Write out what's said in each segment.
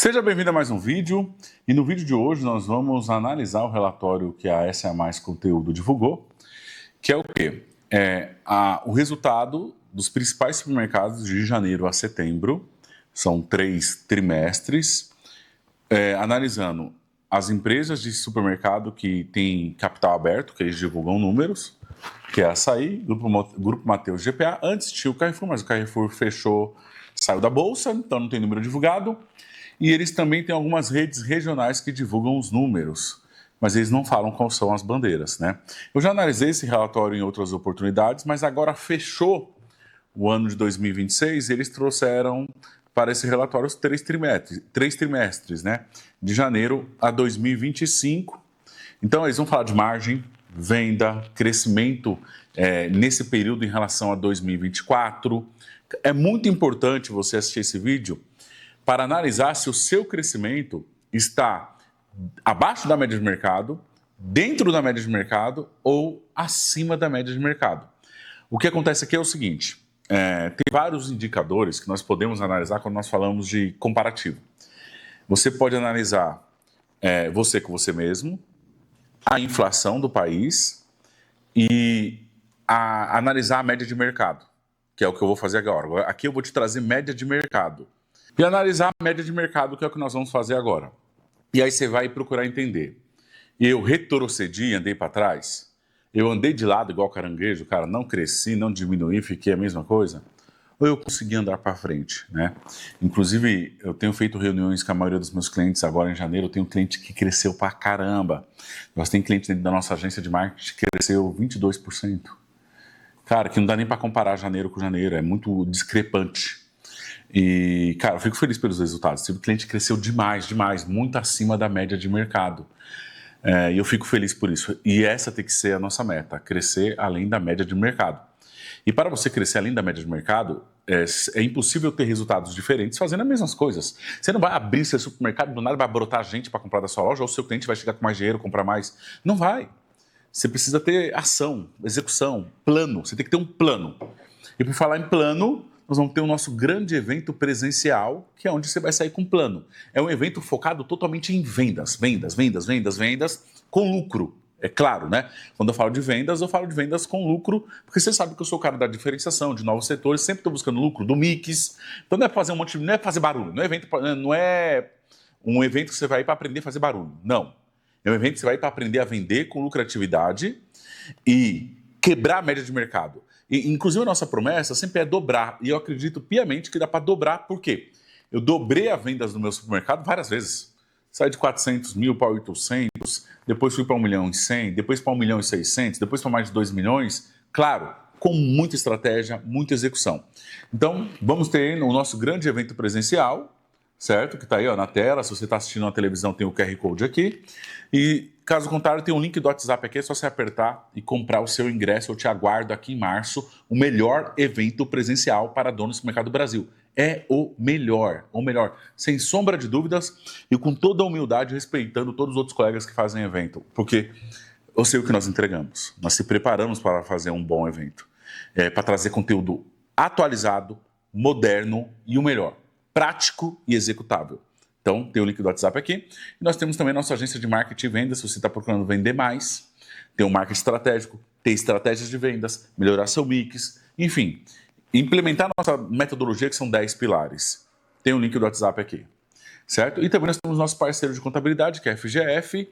Seja bem-vindo a mais um vídeo, e no vídeo de hoje nós vamos analisar o relatório que a SA Mais Conteúdo divulgou, que é o quê? O resultado dos principais supermercados de janeiro a setembro, são 3 trimestres, analisando as empresas de supermercado que têm capital aberto, que eles divulgam números, que é Açaí, Grupo Mateus GPA. Antes tinha o Carrefour, mas o Carrefour fechou, saiu da bolsa, então não tem número divulgado. E eles também têm algumas redes regionais que divulgam os números, mas eles não falam quais são as bandeiras, né? Eu já analisei esse relatório em outras oportunidades, mas agora fechou o ano de 2026 e eles trouxeram para esse relatório os 3 trimestres, né? De janeiro a 2025. Então, eles vão falar de margem, venda, crescimento nesse período em relação a 2024. É muito importante você assistir esse vídeo para analisar se o seu crescimento está abaixo da média de mercado, dentro da média de mercado ou acima da média de mercado. O que acontece aqui é o seguinte, tem vários indicadores que nós podemos analisar quando nós falamos de comparativo. Você pode analisar você com você mesmo, a inflação do país e analisar a média de mercado, que é o que eu vou fazer agora. Aqui eu vou te trazer média de mercado. E analisar a média de mercado, que é o que nós vamos fazer agora. E aí você vai procurar entender. Eu retrocedi, andei para trás? Eu andei de lado igual caranguejo, cara, não cresci, não diminuí, fiquei a mesma coisa? Ou eu consegui andar para frente, né? Inclusive, eu tenho feito reuniões com a maioria dos meus clientes agora em janeiro. Eu tenho um cliente que cresceu para caramba. Nós temos cliente dentro da nossa agência de marketing que cresceu 22%. Cara, que não dá nem para comparar janeiro com janeiro, é muito discrepante. E, cara, eu fico feliz pelos resultados. O cliente cresceu demais, muito acima da média de mercado. E eu fico feliz por isso. E essa tem que ser a nossa meta, crescer além da média de mercado. E para você crescer além da média de mercado, é impossível ter resultados diferentes fazendo as mesmas coisas. Você não vai abrir seu supermercado, do nada vai brotar gente para comprar da sua loja, ou o seu cliente vai chegar com mais dinheiro, comprar mais. Não vai. Você precisa ter ação, execução, plano. Você tem que ter um plano. E por falar em plano, nós vamos ter o nosso grande evento presencial, que é onde você vai sair com plano. É um evento focado totalmente em vendas, com lucro. É claro, né? Quando eu falo de vendas, eu falo de vendas com lucro, porque você sabe que eu sou o cara da diferenciação, de novos setores, sempre estou buscando lucro, do mix. Então não é fazer não é fazer barulho, não é um evento que você vai para aprender a fazer barulho. Não. É um evento que você vai para aprender a vender com lucratividade e quebrar a média de mercado. Inclusive, a nossa promessa sempre é dobrar. E eu acredito piamente que dá para dobrar. Por quê? Eu dobrei as vendas do meu supermercado várias vezes. Saí de 400 mil para 800, depois fui para 1 milhão e 100, depois para 1 milhão e 600, depois para mais de 2 milhões. Claro, com muita estratégia, muita execução. Então, vamos ter o nosso grande evento presencial, certo? Que está aí na tela. Se você está assistindo na televisão, tem o QR Code aqui. E, caso contrário, tem um link do WhatsApp aqui. É só você apertar e comprar o seu ingresso. Eu te aguardo aqui em março. O melhor evento presencial para donos do mercado do Brasil. É o melhor, sem sombra de dúvidas e com toda a humildade, respeitando todos os outros colegas que fazem evento. Porque eu sei o que nós entregamos. Nós se preparamos para fazer um bom evento. Para trazer conteúdo atualizado, moderno e o melhor. Prático e executável. Então, tem o link do WhatsApp aqui. E nós temos também a nossa agência de marketing e vendas. Se você está procurando vender mais, tem um marketing estratégico, tem estratégias de vendas, melhorar seu mix, enfim, implementar a nossa metodologia, que são 10 pilares. Tem o link do WhatsApp aqui, certo? E também nós temos nosso parceiro de contabilidade, que é a FGF,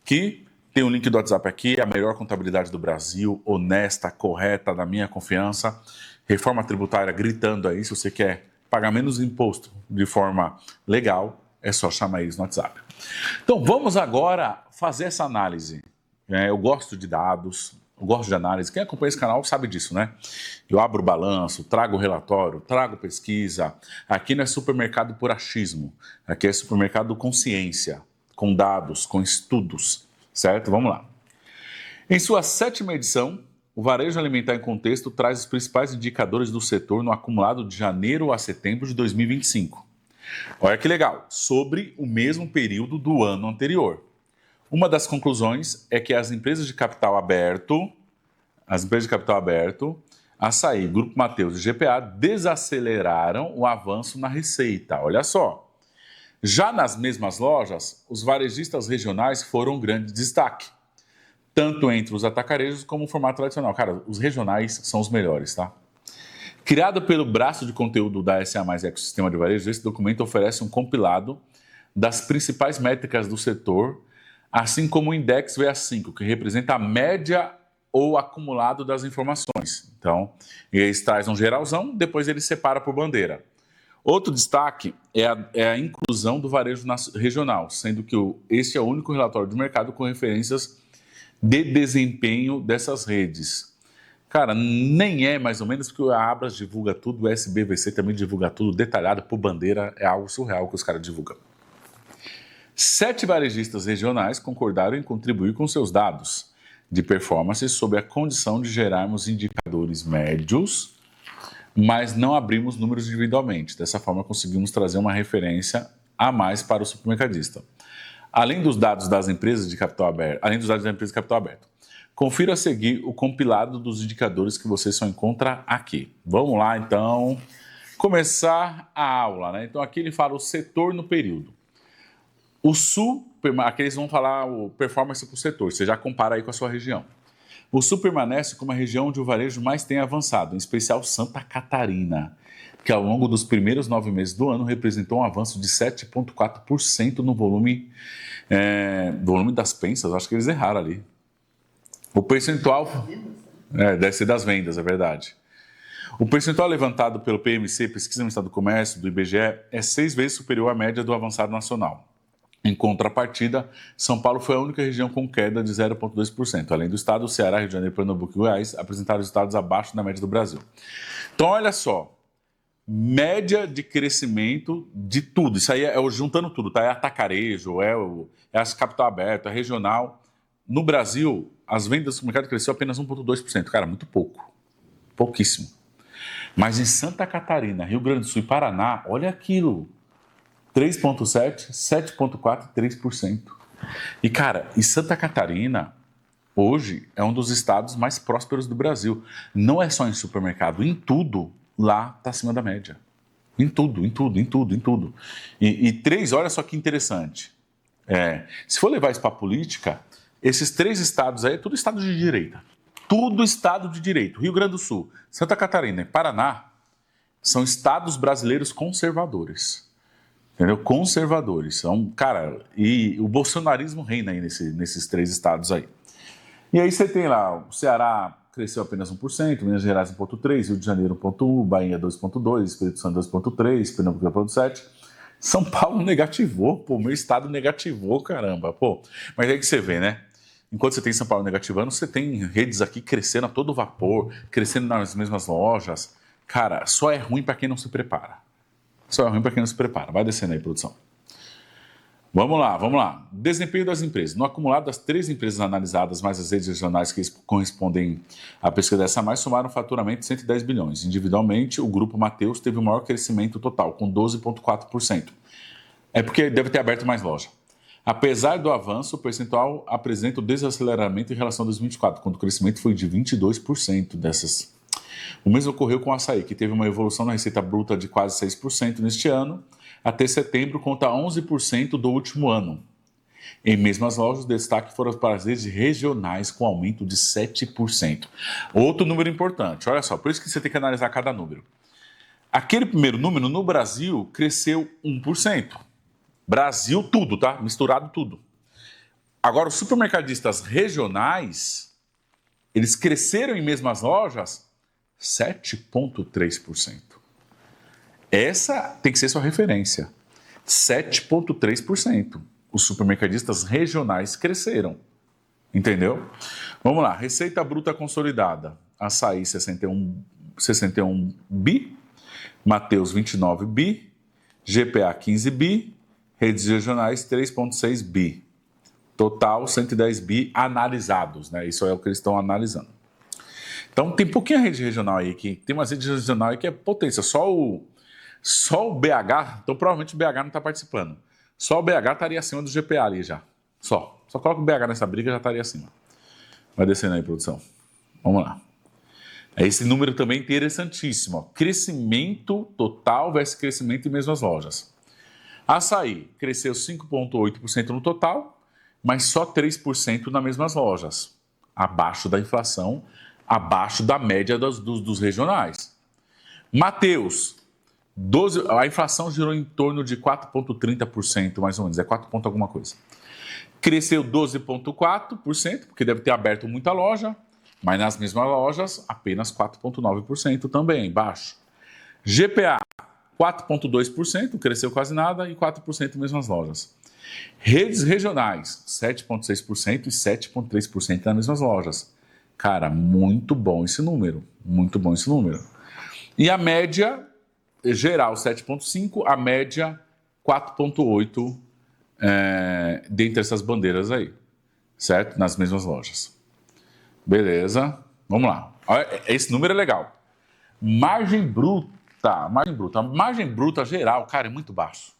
que tem o link do WhatsApp aqui, é a melhor contabilidade do Brasil, honesta, correta, da minha confiança. Reforma tributária gritando aí, se você quer pagar menos imposto de forma legal, é só chamar eles no WhatsApp. Então, vamos agora fazer essa análise. Eu gosto de dados, eu gosto de análise. Quem acompanha esse canal sabe disso, né? Eu abro o balanço, trago o relatório, trago pesquisa. Aqui não é supermercado por achismo. Aqui é supermercado com ciência, com dados, com estudos, certo? Vamos lá. Em sua 7ª edição, o Varejo Alimentar em Contexto traz os principais indicadores do setor no acumulado de janeiro a setembro de 2025. Olha que legal, sobre o mesmo período do ano anterior. Uma das conclusões é que as empresas de capital aberto, Açaí, Grupo Mateus e GPA, desaceleraram o avanço na receita. Olha só, Já nas mesmas lojas, os varejistas regionais foram um grande destaque, tanto entre os atacarejos como o formato tradicional. Cara, os regionais são os melhores, tá? Criado pelo braço de conteúdo da SA+, Ecossistema de Varejo, esse documento oferece um compilado das principais métricas do setor, assim como o Index VA5, que representa a média ou acumulado das informações. Então, eles trazem um geralzão, depois ele separa por bandeira. Outro destaque é a inclusão do varejo regional, sendo que esse é o único relatório de mercado com referências de desempenho dessas redes. Cara, nem é mais ou menos porque a Abras divulga tudo, o SBVC também divulga tudo, detalhado por bandeira, é algo surreal que os caras divulgam. 7 varejistas regionais concordaram em contribuir com seus dados de performance sob a condição de gerarmos indicadores médios, mas não abrimos números individualmente. Dessa forma, conseguimos trazer uma referência a mais para o supermercadista. Além dos dados das empresas de capital aberto, confira a seguir o compilado dos indicadores que você só encontra aqui. Vamos lá, então, começar a aula, né? Então, aqui ele fala o setor no período. O Sul, aqui eles vão falar o performance para o setor, você já compara aí com a sua região. O Sul permanece como a região onde o varejo mais tem avançado, em especial Santa Catarina, que ao longo dos primeiros 9 meses do ano representou um avanço de 7,4% no volume das pensas. Acho que eles erraram ali. O percentual... deve ser das vendas, é verdade. O percentual levantado pelo PMC, Pesquisa no Estado do Comércio, do IBGE, é 6 vezes superior à média do avançado nacional. Em contrapartida, São Paulo foi a única região com queda de 0,2%. Além do estado, o Ceará, Rio de Janeiro, Pernambuco e Goiás apresentaram resultados abaixo da média do Brasil. Então, olha só, média de crescimento de tudo. Isso aí é juntando tudo, tá? É atacarejo, é as capital aberto, é regional. No Brasil, as vendas do supermercado cresceu apenas 1,2%. Cara, muito pouco. Pouquíssimo. Mas em Santa Catarina, Rio Grande do Sul e Paraná, olha aquilo. 3,7%, 7,4% e 3%. E, cara, e Santa Catarina, hoje, é um dos estados mais prósperos do Brasil. Não é só em supermercado, em tudo, lá está acima da média. Em tudo. E 3, olha só que interessante. Se for levar isso para a política, esses 3 estados aí é tudo estado de direita. Tudo estado de direito. Rio Grande do Sul, Santa Catarina e Paraná são estados brasileiros conservadores. Entendeu? Conservadores. São, cara, e o bolsonarismo reina aí nesses 3 estados aí. E aí você tem lá, o Ceará cresceu apenas 1%, Minas Gerais 1,3%, Rio de Janeiro 1,1%, Bahia 2,2%, Espírito Santo 2,3%, Pernambuco 2,7%. São Paulo negativou, pô, meu estado negativou, caramba, pô. Mas aí que você vê, né? Enquanto você tem São Paulo negativando, você tem redes aqui crescendo a todo vapor, crescendo nas mesmas lojas. Cara, só é ruim para quem não se prepara. Só é ruim para quem não se prepara. Vai descendo aí, produção. Vamos lá. Desempenho das empresas. No acumulado das 3 empresas analisadas, mais as redes regionais que correspondem à pesquisa dessa mais, somaram um faturamento de 110 bilhões. Individualmente, o grupo Mateus teve o maior crescimento total, com 12,4%. É porque deve ter aberto mais loja. Apesar do avanço, o percentual apresenta o desaceleramento em relação a 2024, quando o crescimento foi de 22% dessas. O mesmo ocorreu com o açaí, que teve uma evolução na receita bruta de quase 6% neste ano, até setembro conta 11% do último ano. Em mesmas lojas, o destaque foram para as redes regionais, com aumento de 7%. Outro número importante, olha só, por isso que você tem que analisar cada número. Aquele primeiro número, no Brasil, cresceu 1%. Brasil tudo, tá? Misturado tudo. Agora, os supermercadistas regionais, eles cresceram em mesmas lojas 7,3%. Essa tem que ser sua referência. 7,3%. Os supermercadistas regionais cresceram. Entendeu? Vamos lá. Receita bruta consolidada. Açaí 61 bi. Mateus 29 bi. GPA 15 bi. Redes regionais 3,6 bi. Total 110 bi analisados, né? Isso é o que eles estão analisando. Então tem pouquinha rede regional aí, que tem umas redes regionais aí que é potência. Só o BH, então provavelmente o BH não está participando. Só o BH estaria acima do GPA ali já. Só coloca o BH nessa briga, já estaria acima. Vai descendo aí, produção. Vamos lá. Esse número também é interessantíssimo. Ó. Crescimento total versus crescimento em mesmas lojas. Açaí cresceu 5,8% no total, mas só 3% nas mesmas lojas. Abaixo da inflação, abaixo da média dos regionais. Mateus, a inflação girou em torno de 4,30%, mais ou menos, é 4 ponto alguma coisa. Cresceu 12,4%, porque deve ter aberto muita loja, mas nas mesmas lojas, apenas 4,9% também, baixo. GPA, 4,2%, cresceu quase nada, e 4% nas mesmas lojas. Redes regionais, 7,6% e 7,3% nas mesmas lojas. Cara, muito bom esse número, muito bom esse número. E a média geral, 7,5%, a média, 4,8%, dentre essas bandeiras aí, certo? Nas mesmas lojas. Beleza, vamos lá. Olha, esse número é legal. Margem bruta. A margem bruta geral, cara, é muito baixo.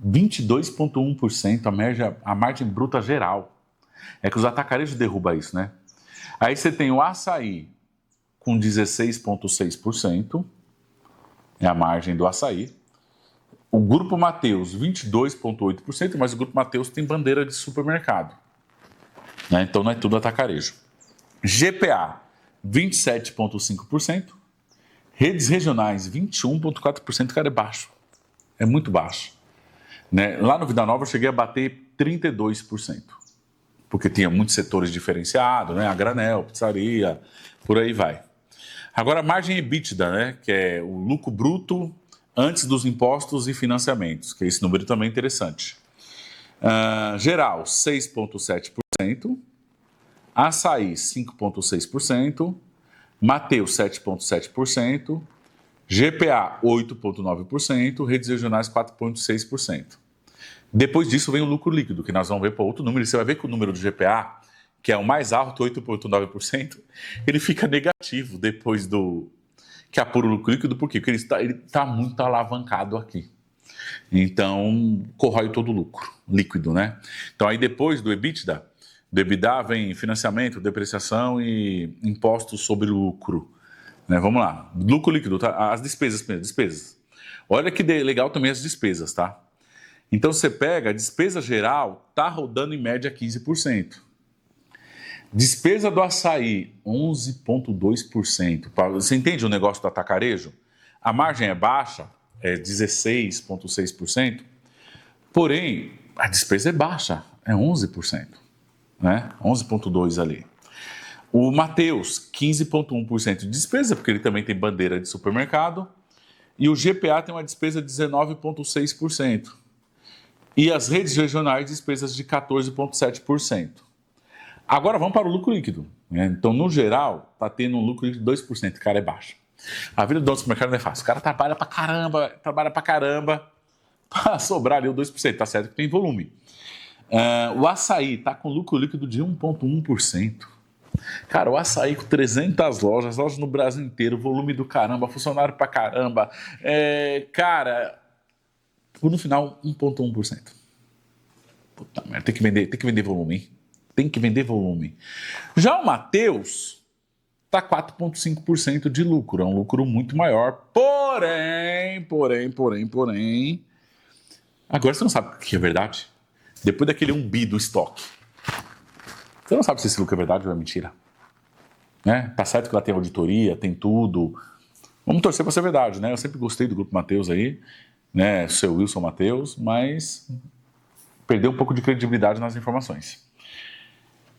22,1% a margem bruta geral. É que os atacarejos derrubam isso, né? Aí você tem o açaí com 16,6%, é a margem do açaí. O Grupo Mateus, 22,8%, mas o Grupo Mateus tem bandeira de supermercado, né? Então não é tudo atacarejo. GPA, 27,5%. Redes regionais, 21,4%, cara, é baixo. É muito baixo. Né? Lá no Vida Nova eu cheguei a bater 32%, porque tinha muitos setores diferenciados, né? A granel, pizzaria, por aí vai. Agora a margem EBITDA, né? Que é o lucro bruto antes dos impostos e financiamentos, que esse número também é interessante. Geral, 6,7%. Açaí, 5,6%. Mateus, 7,7%. GPA, 8,9%. Redes regionais, 4,6%. Depois disso vem o lucro líquido, que nós vamos ver para outro número. E você vai ver que o número do GPA, que é o mais alto, 8,9%, ele fica negativo depois do que apura o lucro líquido. Por quê? Porque ele está muito alavancado aqui. Então, corrói todo o lucro líquido, né? Então, aí depois do EBITDA vem financiamento, depreciação e impostos sobre lucro. Né? Vamos lá. Lucro líquido, tá? As despesas primeiro, despesas. Olha que legal também as despesas, tá? Então, você pega a despesa geral, tá rodando em média 15%. Despesa do açaí, 11,2%. Você entende o negócio do atacarejo? A margem é baixa, é 16,6%. Porém, a despesa é baixa, é 11%. Né? 11,2% ali. O Mateus, 15,1% de despesa, porque ele também tem bandeira de supermercado. E o GPA tem uma despesa de 19,6%. E as redes regionais, despesas de 14,7%. Agora vamos para o lucro líquido. Né? Então, no geral, está tendo um lucro líquido de 2%, cara, é baixo. A vida do dono do supermercado não é fácil. O cara trabalha pra caramba, para sobrar ali o 2%. Tá certo que tem volume. O açaí está com lucro líquido de 1,1%. Cara, o açaí com 300 lojas no Brasil inteiro, volume do caramba, funcionário pra caramba. Cara, no final, 1,1%. Puta merda, tem que vender volume, hein? Tem que vender volume. Já o Mateus está 4,5% de lucro, é um lucro muito maior. Porém, agora você não sabe o que é verdade. Depois daquele 1 bi do estoque, você não sabe se esse lucro é verdade ou é mentira. Né? Tá certo que lá tem auditoria, tem tudo. Vamos torcer para ser verdade, né? Eu sempre gostei do Grupo Mateus aí, né? O seu Wilson Mateus, mas perdeu um pouco de credibilidade nas informações.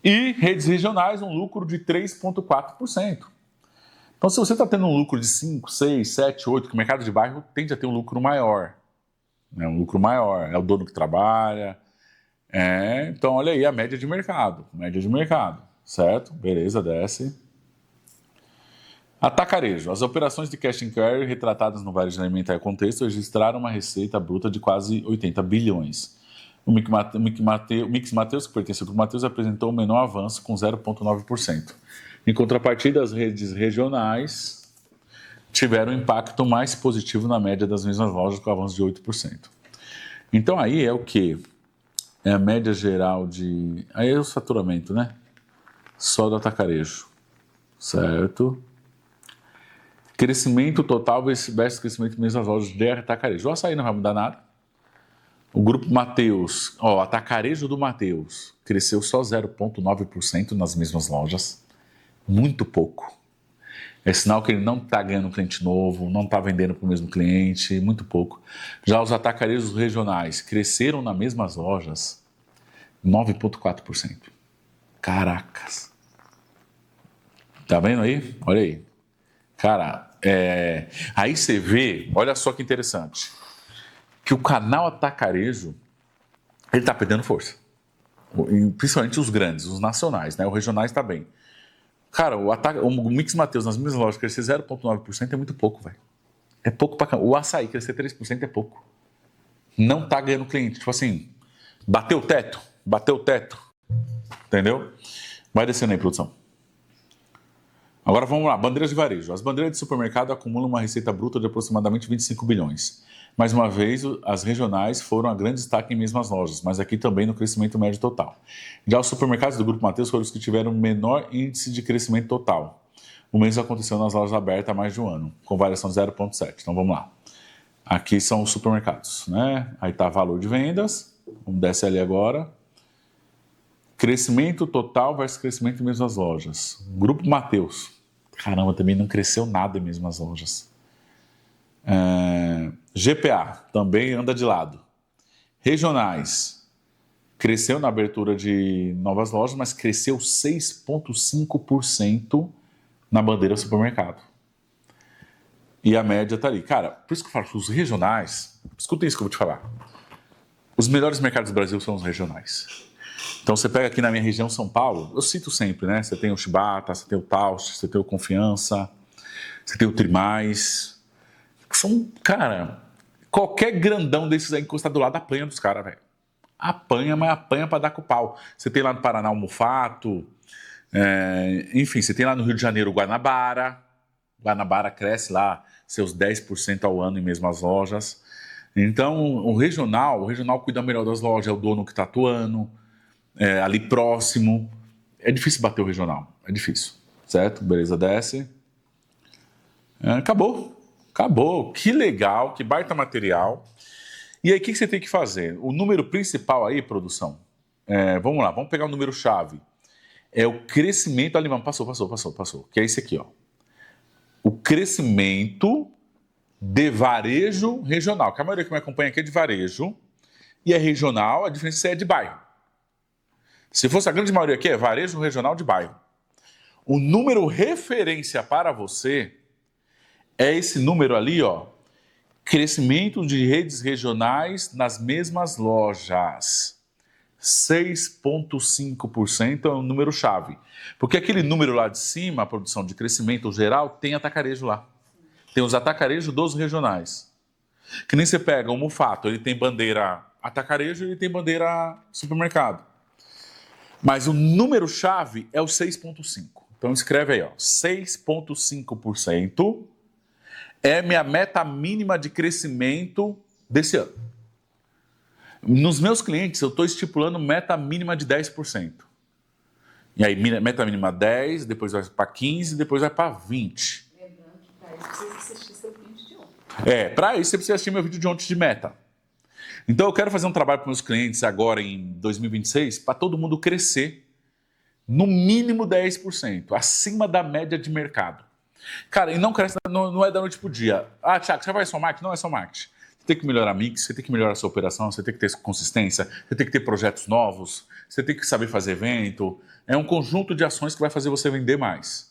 E redes regionais, um lucro de 3,4%. Então, se você está tendo um lucro de 5, 6, 7, 8, que o mercado de bairro tende a ter um lucro maior. Né? Um lucro maior, é o dono que trabalha. Então, olha aí a média de mercado. Certo? Beleza, desce. Atacarejo. As operações de cash and carry retratadas no varejo alimentar e contexto registraram uma receita bruta de quase 80 bilhões. O Mix Mateus, que pertence ao Grupo Mateus, apresentou um menor avanço com 0,9%. Em contrapartida, as redes regionais tiveram um impacto mais positivo na média das mesmas lojas, com avanço de 8%. Então aí é o quê? É a média geral de... Aí é o faturamento, né? Só do atacarejo. Certo? Crescimento total versus crescimento das mesmas lojas de atacarejo. O açaí não vai mudar nada. O grupo Mateus, ó, atacarejo do Mateus, cresceu só 0,9% nas mesmas lojas. Muito pouco. É sinal que ele não está ganhando um cliente novo, não está vendendo para o mesmo cliente, muito pouco. Já os atacarejos regionais cresceram nas mesmas lojas 9,4%. Caracas. Tá vendo aí? Olha aí. Cara, aí você vê, olha só que interessante, que o canal atacarejo, ele está perdendo força. Principalmente os grandes, os nacionais, né? O regionais está bem. Cara, o Mix Mateus nas mesmas lojas crescer 0,9% é muito pouco, velho. É pouco pra caramba. O açaí crescer 3% é pouco. Não tá ganhando cliente. Tipo assim, bateu o teto. Bateu o teto. Entendeu? Vai descendo aí, produção. Agora vamos lá, bandeiras de varejo. As bandeiras de supermercado acumulam uma receita bruta de aproximadamente 25 bilhões. Mais uma vez, as regionais foram a grande destaque em mesmas lojas, mas aqui também no crescimento médio total. Já os supermercados do Grupo Mateus foram os que tiveram menor índice de crescimento total. O mesmo aconteceu nas lojas abertas há mais de um ano, com variação de 0,7. Então vamos lá. Aqui são os supermercados, né? Aí está valor de vendas, vamos descer ali agora. Crescimento total versus crescimento em mesmas lojas. Grupo Mateus. Caramba, também não cresceu nada em mesmas lojas. GPA, também anda de lado. Regionais. Cresceu na abertura de novas lojas, mas cresceu 6,5% na bandeira supermercado. E a média está ali. Cara, por isso que eu falo que os regionais... Escuta isso que eu vou te falar. Os melhores mercados do Brasil são os regionais. Então, você pega aqui na minha região, São Paulo, eu cito sempre, né? Você tem o Chibata, você tem o Taust, você tem o Confiança, você tem o Trimais. São, cara, qualquer grandão desses aí encostado do lado apanha dos caras, velho. Apanha, mas apanha pra dar com o pau. Você tem lá no Paraná o Mufato, enfim, você tem lá no Rio de Janeiro o Guanabara. Guanabara cresce lá seus 10% ao ano em mesmas lojas. Então, o regional cuida melhor das lojas, é o dono que está atuando, ali próximo. É difícil bater o regional, é difícil, certo? Beleza, desce. Acabou, que legal, que baita material. E aí, o que você tem que fazer? O número principal aí, produção, vamos lá, vamos pegar o número-chave. É o crescimento ali, passou, que é esse aqui, ó. O crescimento de varejo regional, que a maioria que me acompanha aqui é de varejo, e é regional, a diferença é de bairro. Se fosse a grande maioria aqui, é varejo regional de bairro. O número referência para você é esse número ali, ó. Crescimento de redes regionais nas mesmas lojas. 6,5% é o número-chave. Porque aquele número lá de cima, a produção de crescimento geral, tem atacarejo lá. Tem os atacarejos dos regionais. Que nem você pega o Mufato, ele tem bandeira atacarejo e ele tem bandeira supermercado. Mas o número-chave é o 6,5%. Então escreve aí, ó, 6,5% é minha meta mínima de crescimento desse ano. Nos meus clientes, eu estou estipulando meta mínima de 10%. E aí, meta mínima 10%, depois vai para 15%, depois vai para 20%. Lembrando que para isso precisa assistir seu vídeo de ontem. Para isso você precisa assistir meu vídeo de ontem de meta. Então eu quero fazer um trabalho para meus clientes agora em 2026 para todo mundo crescer no mínimo 10%, acima da média de mercado. Cara, e não cresce, não é da noite pro dia. Ah, Thiago, você vai só marketing? Não é só marketing. Você tem que melhorar a mix, você tem que melhorar a sua operação, você tem que ter consistência, você tem que ter projetos novos, você tem que saber fazer evento. É um conjunto de ações que vai fazer você vender mais.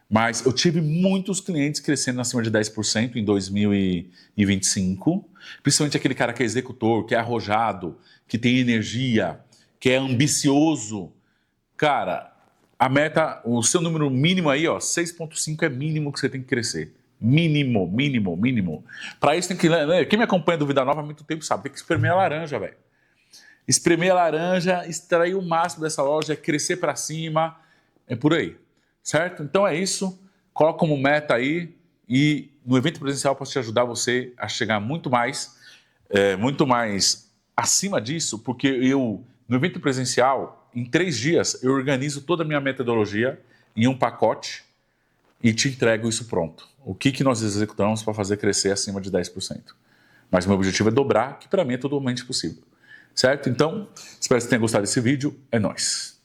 Mas eu tive muitos clientes crescendo acima de 10% em 2025, principalmente aquele cara que é executor, que é arrojado, que tem energia, que é ambicioso. Cara, a meta, o seu número mínimo aí, ó, 6,5 é mínimo que você tem que crescer. Mínimo. Para isso tem que... Quem me acompanha do Vida Nova há muito tempo sabe, tem que espremer a laranja, velho. Espremer a laranja, extrair o máximo dessa loja, crescer para cima, é por aí. Certo? Então é isso. Coloca como meta aí e no evento presencial eu posso te ajudar você a chegar muito mais acima disso, porque no evento presencial, em 3 dias, eu organizo toda a minha metodologia em um pacote e te entrego isso pronto. O que nós executamos para fazer crescer acima de 10%. Mas o meu objetivo é dobrar, que para mim é totalmente possível. Certo? Então, espero que você tenha gostado desse vídeo. É nóis!